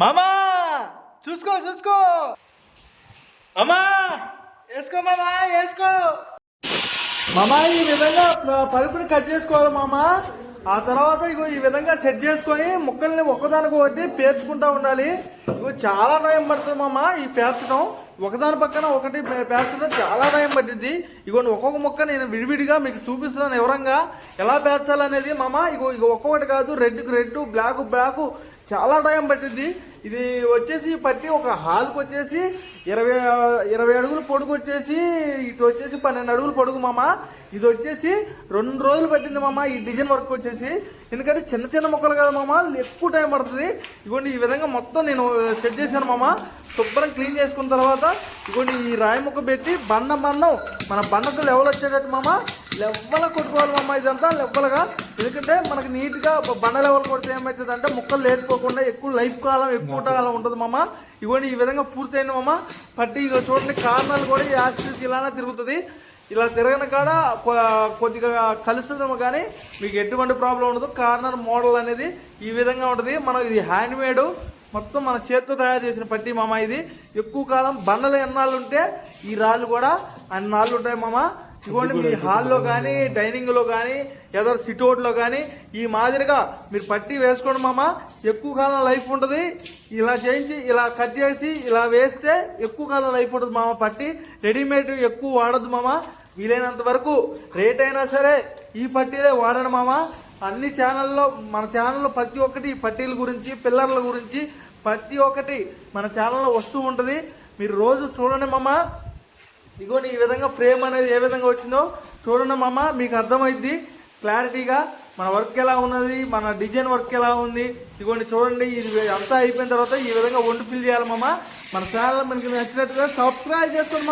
మామా చూసుకో చూసుకో మామా వేసుకో మామా వేసుకో మామా ఈ విధంగా పరుపుని కట్ చేసుకోవాలి మామా. ఆ తర్వాత ఇగో ఈ విధంగా సెట్ చేసుకొని ముక్కల్ని ఒక్కదానికి ఒకటి పేర్చుకుంటా ఉండాలి. ఇగో చాలా టైం పడుతుంది మామా ఈ పేర్చడం, ఒకదాని పక్కన ఒకటి పేర్చడం చాలా టైం పట్టింది. ఇగో ఒక్కొక్క ముక్క నేను విడివిడిగా మీకు చూపిస్తున్నాను వివరంగా ఎలా పేర్చాలనేది మామా. ఇగో ఒక్కొక్కటి కాదు, రెడ్ బ్లాక్ చాలా టైం పట్టింది. ఇది వచ్చేసి పట్టి ఒక హాల్కి వచ్చేసి 20 అడుగులు పొడుగు వచ్చేసి ఇటు వచ్చేసి 12 అడుగులు పొడుగు మామ. ఇది వచ్చేసి 2 రోజులు పట్టింది మామ ఈ డిజైన్ వర్క్ వచ్చేసి. ఎందుకంటే చిన్న చిన్న మొక్కలు కదా మామ, ఎక్కువ టైం పడుతుంది. ఇగోండి ఈ విధంగా మొత్తం నేను సెట్ చేశాను మామ. శుభ్రం క్లీన్ చేసుకున్న తర్వాత ఇగోండి ఈ రాయి ముక్క పెట్టి బండం మన బండకు లెవెల్ వచ్చేటట్టు మామ లెవ్వల కొట్టుకోవాలి మామ. ఇదంతా లెవ్వలుగా, ఎందుకంటే మనకి నీట్గా బండ లెవెల్ కొడితే ఏమవుతుంది అంటే ముక్కలు లేకపోకుండా ఎక్కువ లైఫ్ కాలం ఎక్కువ కాలం ఉంటుంది మామ. ఇవన్నీ ఈ విధంగా పూర్తయింది మామ. పట్టి ఇక చూడండి కార్నర్లు కూడా యాక్సిస్ ఇలానే తిరుగుతుంది. ఇలా తిరగని కాడ కొద్దిగా కలుస్తుందేమో కానీ మీకు ఎటువంటి ప్రాబ్లం ఉండదు. కార్నర్ మోడల్ అనేది ఈ విధంగా ఉంటుంది. మనం ఇది హ్యాండ్ మేడ్, మొత్తం మన చేతితో తయారు చేసిన పట్టి మామ. ఇది ఎక్కువ కాలం బండలు ఎన్నాళ్ళు ఉంటే ఈ రాళ్ళు కూడా అన్నాళ్ళు ఉంటాయి మామ. ఇదిగోండి మీ హాల్లో కానీ డైనింగ్లో కానీ ఏదో సిట్అవుట్లో కానీ ఈ మాదిరిగా మీరు పట్టి వేసుకోండి మామ. ఎక్కువ కాలం లైఫ్ ఉంటుంది. ఇలా చేయించి ఇలా కట్ చేసి ఇలా వేస్తే ఎక్కువ కాలం లైఫ్ ఉంటుంది మామ. పట్టి రెడీమేడ్ ఎక్కువ వాడద్దు మామ. వీలైనంత వరకు రేట్ అయినా సరే ఈ పట్టీలే వాడండి మామ. అన్ని ఛానల్లో మన ఛానల్లో ప్రతి ఒక్కటి పట్టీల గురించి పిల్లర్ల గురించి ప్రతి ఒక్కటి మన ఛానల్లో వస్తూ ఉంటుంది. మీరు రోజు చూడండి మామ. ఇగోండి ఈ విధంగా ఫ్రేమ్ అనేది ఏ విధంగా వచ్చిందో చూడండి మామ, మీకు అర్థమైద్ది క్లారిటీగా మన వర్క్ ఎలా ఉన్నది, మన డిజైన్ వర్క్ ఎలా ఉంది. ఇగోండి చూడండి, ఇది అంతా అయిపోయిన తర్వాత ఈ విధంగా వండి ఫిల్ చేయాలి మామ. మన ఛానల్ మనకి నచ్చినట్టుగా సబ్స్క్రైబ్ చేసుకోండి మామ.